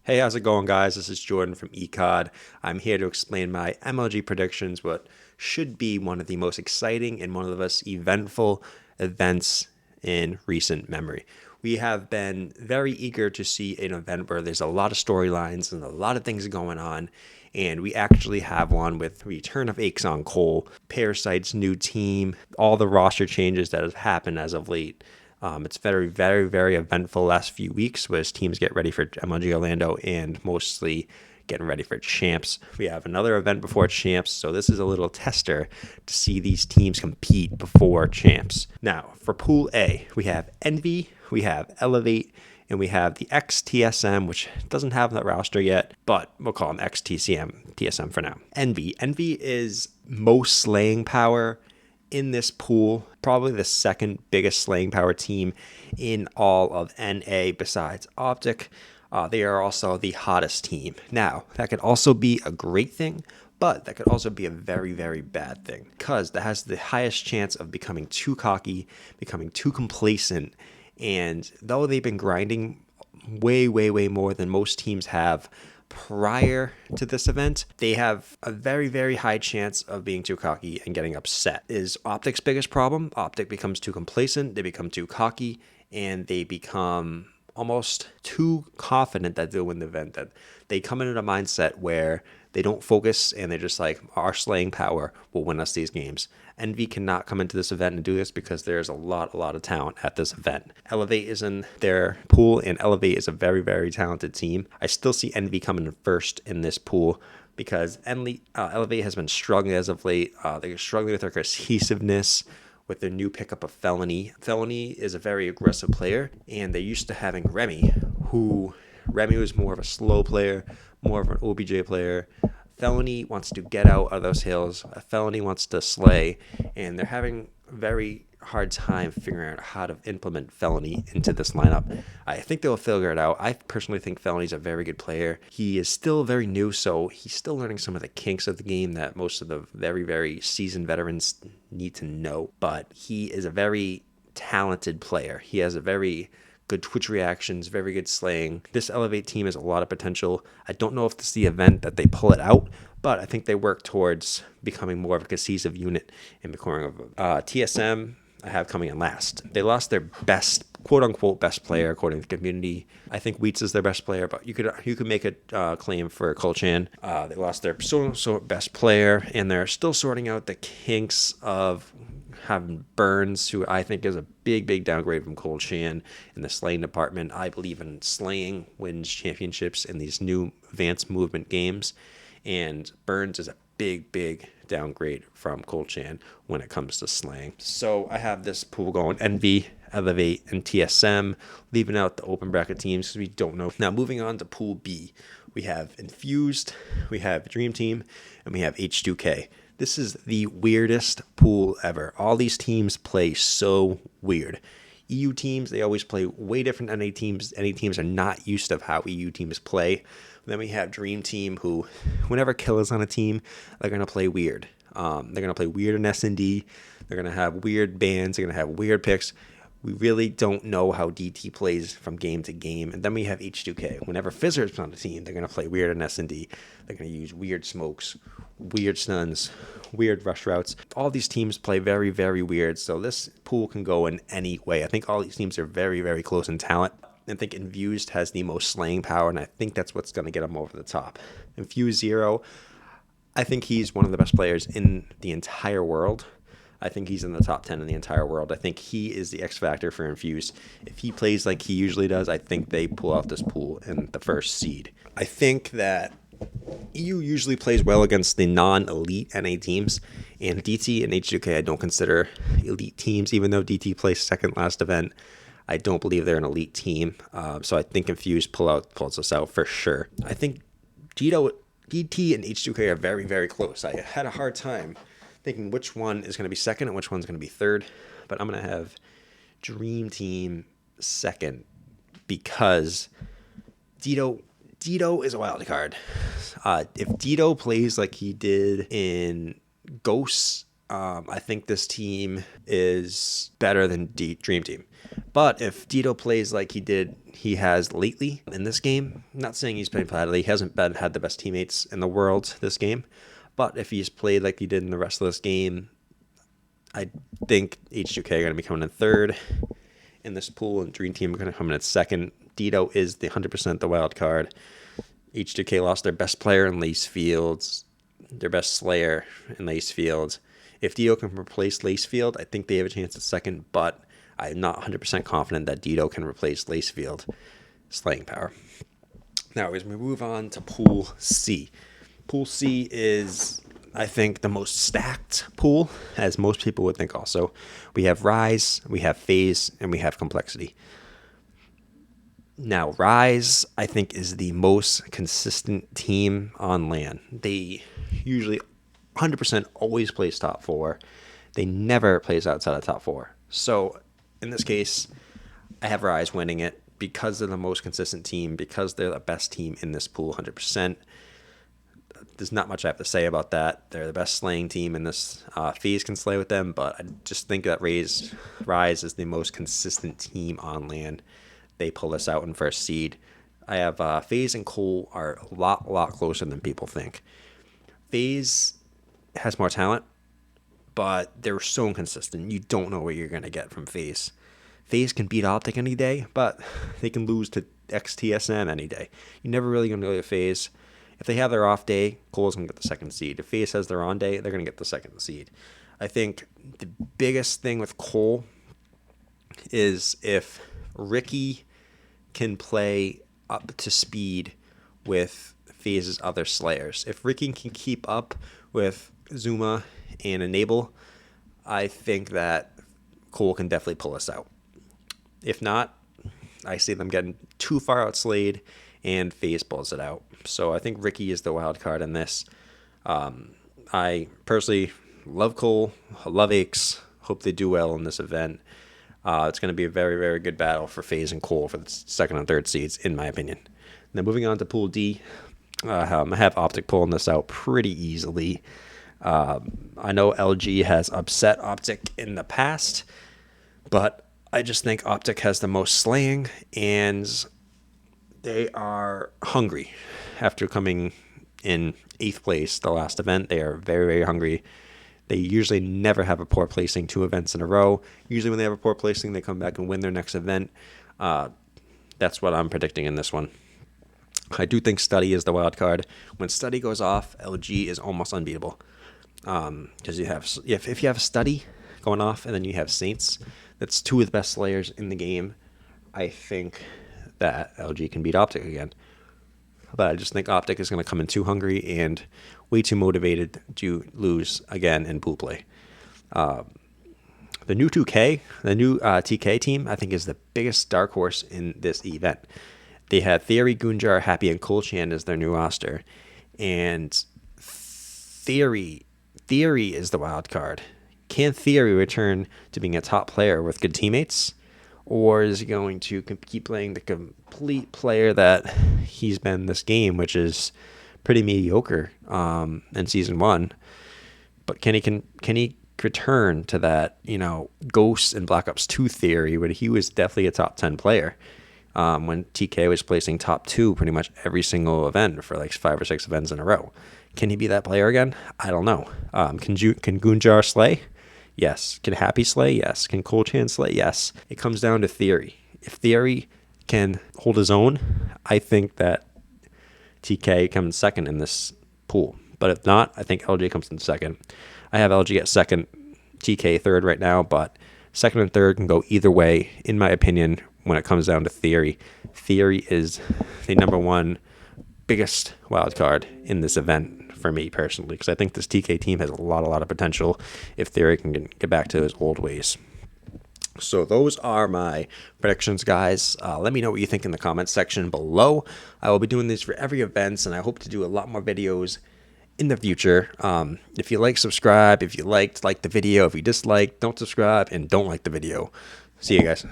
Hey, how's it going, guys? This is Jordan from eCod. I'm here to explain my MLG predictions, what should be one of the most exciting and one of the most eventful events in recent memory. We have been very eager to see an event where there's a lot of storylines and a lot of things going on, and we actually have one with return of Aexon Cole, Parasite's new team, all the roster changes that have happened as of late. It's very, very, very eventful last few weeks as teams get ready for MLG Orlando and mostly getting ready for champs. We have another event before champs, so this is a little tester to see these teams compete before champs. Now, for Pool A, we have Envy, we have Elevate, and we have the XTSM, which doesn't have that roster yet, but we'll call them XTCM, TSM for now. Envy is most slaying power in this pool, probably the second biggest slaying power team in all of NA besides Optic. They are also the hottest team. Now, that could also be a great thing, but that could also be a very, very bad thing because that has the highest chance of becoming too cocky, becoming too complacent. And though they've been grinding way, way, way more than most teams have prior to this event, they have a very, very high chance of being too cocky and getting upset. Is Optic's biggest problem? Optic becomes too complacent, they become too cocky, and they become almost too confident that they'll win the event, that they come in a mindset where they don't focus and they're just like, our slaying power will win us these games. Envy cannot come into this event and do this because there's a lot of talent at this event. Elevate is in their pool, and Elevate is a very, very talented team. I still see Envy coming in first in this pool because Elevate has been struggling as of late. They're struggling with their cohesiveness, with their new pickup of Felony. Felony is a very aggressive player, and they're used to having Remy was more of a slow player, more of an OBJ player. Felony wants to get out of those hills. Felony wants to slay, and they're having a very hard time figuring out how to implement Felony into this lineup. I think they'll figure it out. I personally think Felony's a very good player. He is still very new, so he's still learning some of the kinks of the game that most of the very, very seasoned veterans need to know. But he is a very talented player. He has a very good Twitch reactions, very good slaying. This Elevate team has a lot of potential. I don't know if this is the event that they pull it out, but I think they work towards becoming more of a cohesive unit and becoming TSM. I have coming in last. They lost their best, quote unquote, best player according to the community. I think Wheats is their best player, but you could make a claim for Colchan. They lost their so best player, and they're still sorting out the kinks of having Burns, who I think is a big downgrade from Colchan in the slaying department. I believe in slaying wins championships in these new advanced movement games, and Burns is a big downgrade from Colchan when it comes to slaying. So I have this pool going Envy, Elevate, and TSM, leaving out the open bracket teams because we don't know. Now moving on to Pool B, we have Infused, we have Dream Team, and we have H2K. This is the weirdest pool ever. All these teams play so weird. EU teams, they always play way different than NA teams. NA teams are not used to how EU teams play. Then we have Dream Team, who, whenever Killer's on a team, they're going to play weird. They're going to play weird in S&D. They're going to have weird bans. They're going to have weird picks. We really don't know how DT plays from game to game. And then we have H2K. Whenever Fizzer's on the team, they're going to play weird in S&D. They're going to use weird smokes, weird stuns, weird rush routes. All these teams play very, very weird. So this pool can go in any way. I think all these teams are very, very close in talent. I think Infused has the most slaying power, and I think that's what's going to get him over the top. Infused Zero, I think he's one of the best players in the entire world. I think he's in the top 10 in the entire world. I think he is the X factor for Infused. If he plays like he usually does, I think they pull out this pool in the first seed. I think that EU usually plays well against the non-elite NA teams, and DT and H2K I don't consider elite teams, even though DT plays second last event. I don't believe they're an elite team, so I think Infused pulls us out for sure. I think DT and H2K are very, very close. I had a hard time thinking which one is going to be second and which one's going to be third, but I'm going to have Dream Team second because Dito is a wild card. If Dito plays like he did in Ghosts I think this team is better than Dream Team. But if Dito plays like he has lately in this game, I'm not saying he's playing badly. He hasn't had the best teammates in the world this game. But if he's played like he did in the rest of this game, I think H2K are going to be coming in third in this pool, and Dream Team are going to come in at second. Dito is the 100% the wild card. H2K lost their best player in Lace Fields, their best Slayer in Lace Fields. If Dito can replace Lacefield, I think they have a chance at second, but I'm not 100% confident that Dito can replace Lacefield slaying power. Now, as we move on to Pool C. Pool C is, I think, the most stacked pool, as most people would think also. We have Rise, we have Faze, and we have Complexity. Now, Rise, I think, is the most consistent team on LAN. They usually 100% always plays top 4. They never plays outside of top 4. So, in this case, I have Rise winning it because they're the most consistent team, because they're the best team in this pool 100%. There's not much I have to say about that. They're the best slaying team in this. Faze can slay with them, but I just think that Rise is the most consistent team on LAN. They pull this out in first seed. I have Faze and Cole are a lot closer than people think. Faze has more talent, but they're so inconsistent. You don't know what you're going to get from Faze. Faze can beat Optic any day, but they can lose to XTSM any day. You're never really going to go to Faze. If they have their off day, Cole's going to get the second seed. If Faze has their on day, they're going to get the second seed. I think the biggest thing with Cole is if Ricky can play up to speed with Faze's other Slayers. If Ricky can keep up with Zuma and Enable, I think that Cole can definitely pull us out. If not, I see them getting too far outslayed and Faze pulls it out. So I think Ricky is the wild card in this. I personally love Cole, I love Aches, hope they do well in this event. It's going to be a very good battle for Faze and Cole for the second and third seeds, in my opinion. Now moving on to Pool D, I have Optic pulling this out pretty easily. I know LG has upset Optic in the past, but I just think Optic has the most slaying, and they are hungry. After coming in 8th place the last event, they are very hungry. They usually never have a poor placing 2 events in a row. Usually when they have a poor placing, they come back and win their next event. That's what I'm predicting in this one. I do think Study is the wild card. When Study goes off, LG is almost unbeatable. Because if you have Study going off and then you have Saints, that's 2 of the best Slayers in the game. I think that LG can beat Optic again. But I just think Optic is going to come in too hungry and way too motivated to lose again in pool play. The new TK team, I think, is the biggest dark horse in this event. They had Theory, Gunjar, Happy, and Kolchan as their new roster. And Theory is the wild card. Can Theory return to being a top player with good teammates? Or is he going to keep playing the complete player that he's been this game, which is pretty mediocre in Season 1? But can he return to that, Ghost and Black Ops 2 Theory, when he was definitely a top 10 player? When TK was placing top 2 pretty much every single event for like 5 or 6 events in a row. Can he be that player again? I don't know. Can Gunjar slay? Yes. Can Happy slay? Yes. Can Kolchan slay? Yes. It comes down to Theory. If Theory can hold his own, I think that TK comes second in this pool. But if not, I think LG comes in second. I have LG at second, TK third right now, but second and third can go either way, in my opinion, when it comes down to Theory. Theory is the number 1 biggest wild card in this event for me personally, because I think this TK team has a lot of potential if Theory can get back to his old ways. So those are my predictions, guys. Let me know what you think in the comments section below. I will be doing these for every event, and I hope to do a lot more videos in the future. If you like, subscribe. If you like the video. If you dislike, don't subscribe and don't like the video. See you guys.